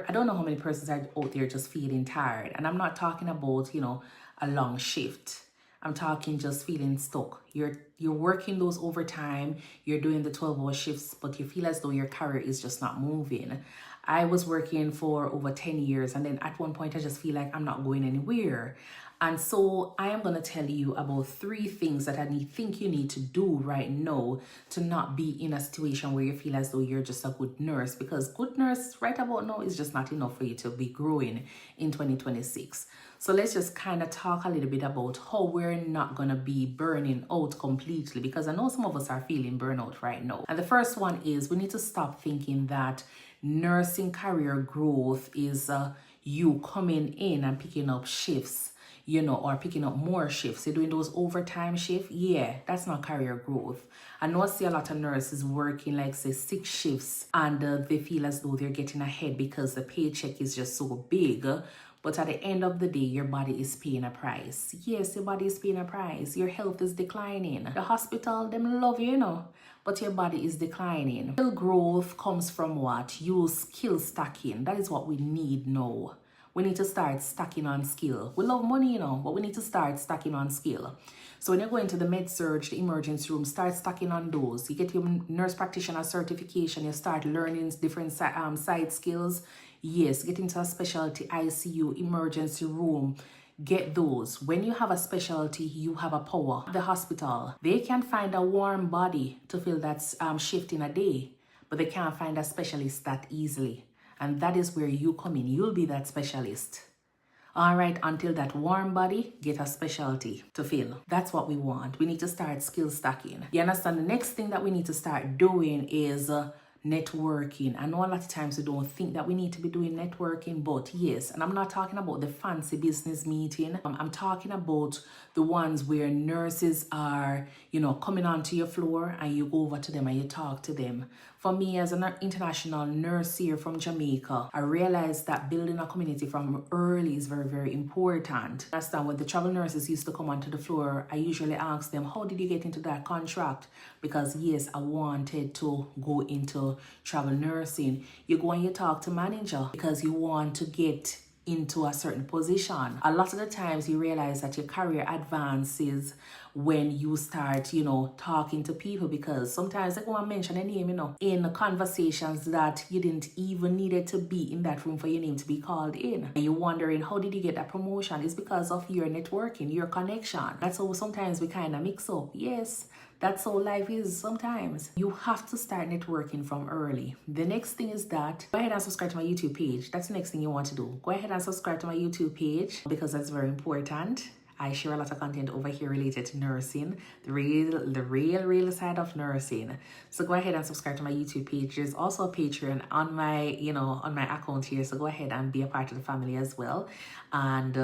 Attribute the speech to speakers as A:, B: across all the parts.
A: I don't know how many persons are out there just feeling tired. And I'm not talking about, a long shift. I'm talking just feeling stuck. You're working those overtime, you're doing the 12-hour shifts, but you feel as though your career is just not moving. I was working for over 10 years, and then at one point I just feel like I'm not going anywhere. And so I am going to tell you about 3 things that think you need to do right now to not be in a situation where you feel as though you're just a good nurse, because good nurse right about now is just not enough for you to be growing in 2026. So let's just kind of talk a little bit about how we're not going to be burning out completely, because I know some of us are feeling burnout right now. And the first one is we need to stop thinking that nursing career growth is you coming in and picking up shifts, or picking up more shifts. You're doing those overtime shifts. Yeah, that's not career growth. I know I see a lot of nurses working like say 6 shifts and they feel as though they're getting ahead because the paycheck is just so big. But at the end of the day, your body is paying a price. Yes, your body is paying a price. Your health is declining. The hospital, them love you, but your body is declining. Skill growth comes from what? You skill stacking. That is what we need now. We need to start stacking on skill. We love money, but we need to start stacking on skill. So when you go into the med-surg, the emergency room, start stacking on those. You get your nurse practitioner certification. You start learning different side skills. Yes, get into a specialty, ICU, emergency room. Get those. When you have a specialty, you have a power. The hospital, they can find a warm body to fill that shift in a day, but they can't find a specialist that easily. And that is where you come in. You'll be that specialist. All right, until that warm body, get a specialty to fill. That's what we want. We need to start skill stacking. You understand? The next thing that we need to start doing is networking. I know a lot of times we don't think that we need to be doing networking, but yes, and I'm not talking about the fancy business meeting. I'm talking about the ones where nurses are, coming onto your floor and you go over to them and you talk to them. For me, as an international nurse here from Jamaica, I realized that building a community from early is very, very important. That's when the travel nurses used to come onto the floor, I usually ask them, how did you get into that contract? Because yes, I wanted to go into travel nursing. You go and you talk to manager because you want to get into a certain position. A lot of the times you realize that your career advances when you start, talking to people, because sometimes they go and mention a name, in conversations that you didn't even needed to be in that room for your name to be called in. And you're wondering, how did you get that promotion? It's because of your networking, your connection. That's how sometimes we kind of mix up. Yes, that's how life is sometimes. You have to start networking from early. The next thing is that go ahead and subscribe to my YouTube page. That's the next thing you want to do. Go ahead and subscribe to my YouTube page because that's very important. I share a lot of content over here related to nursing, the real side of nursing. So go ahead and subscribe to my YouTube page. There's also a Patreon on my, on my account here. So go ahead and be a part of the family as well. And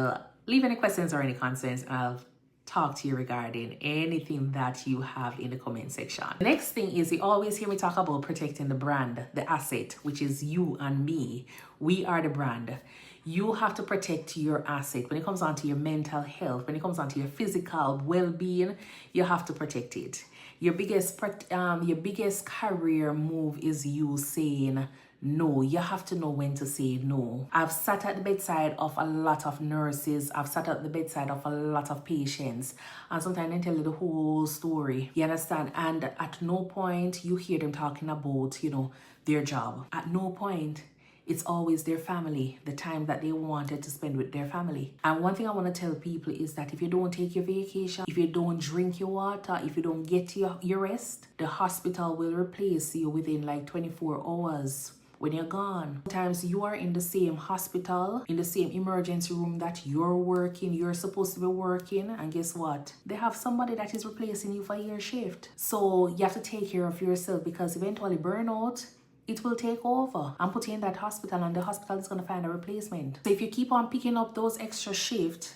A: leave any questions or any concerns. I'll talk to you regarding anything that you have in the comment section. The next thing is you always hear me talk about protecting the brand, the asset, which is you and me. We are the brand. You have to protect your asset. When it comes on to your mental health, when it comes on to your physical well-being, you have to protect it. Your biggest career move is you saying no. You have to know when to say no. I've sat at the bedside of a lot of nurses. I've sat at the bedside of a lot of patients. And sometimes I tell you the whole story. You understand? And at no point you hear them talking about, their job. At no point. It's always their family, the time that they wanted to spend with their family. And one thing I want to tell people is that if you don't take your vacation, if you don't drink your water, if you don't get your rest, the hospital will replace you within like 24 hours. When you're gone. Sometimes you are in the same hospital, in the same emergency room that you're supposed to be working, and guess what? They have somebody that is replacing you for your shift. So you have to take care of yourself, because eventually burnout, it will take over and put you in that hospital, and the hospital is going to find a replacement. So if you keep on picking up those extra shifts,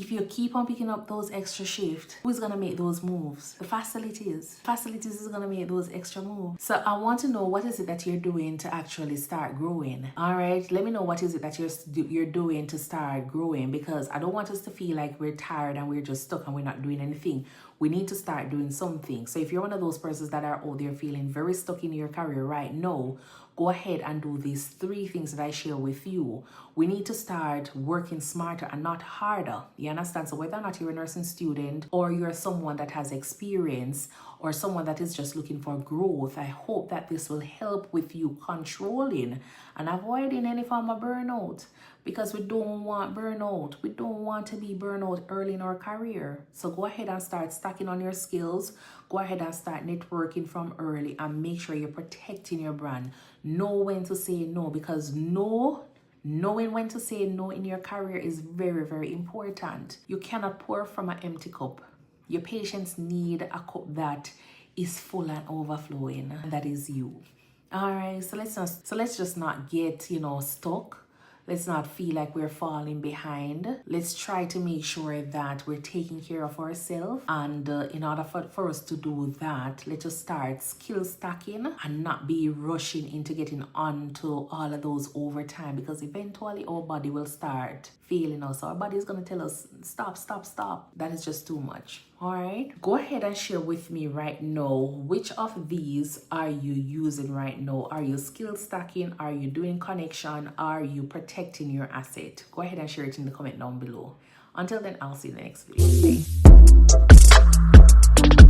A: who's going to make those moves? The facilities. Facilities is going to make those extra moves. So I want to know, what is it that you're doing to actually start growing? All right, let me know what is it that you're doing to start growing, because I don't want us to feel like we're tired and we're just stuck and we're not doing anything. We need to start doing something. So if you're one of those persons that are out there feeling very stuck in your career right now, go ahead and do these 3 things that I share with you. We need to start working smarter and not harder. You understand? So whether or not you're a nursing student or you're someone that has experience or someone that is just looking for growth, I hope that this will help with you controlling and avoiding any form of burnout, because we don't want burnout. We don't want to be burnout early in our career. So go ahead and start stacking on your skills. Go ahead and start networking from early and make sure you're protecting your brand. Know when to say no, because knowing when to say no in your career is very, very important. You cannot pour from an empty cup. Your patients need a cup that is full and overflowing, and that is you. All right, so let's just not get, stuck. Let's not feel like we're falling behind. Let's try to make sure that we're taking care of ourselves. And in order for us to do that, let's just start skill stacking and not be rushing into getting onto all of those overtime, because eventually our body will start failing us. Our body is going to tell us, stop, stop, stop. That is just too much. All right. Go ahead and share with me right now, which of these are you using right now? Are you skill stacking? Are you doing connection? Are you protecting your asset? Go ahead and share it in the comment down below. Until then, I'll see you in the next video. Bye.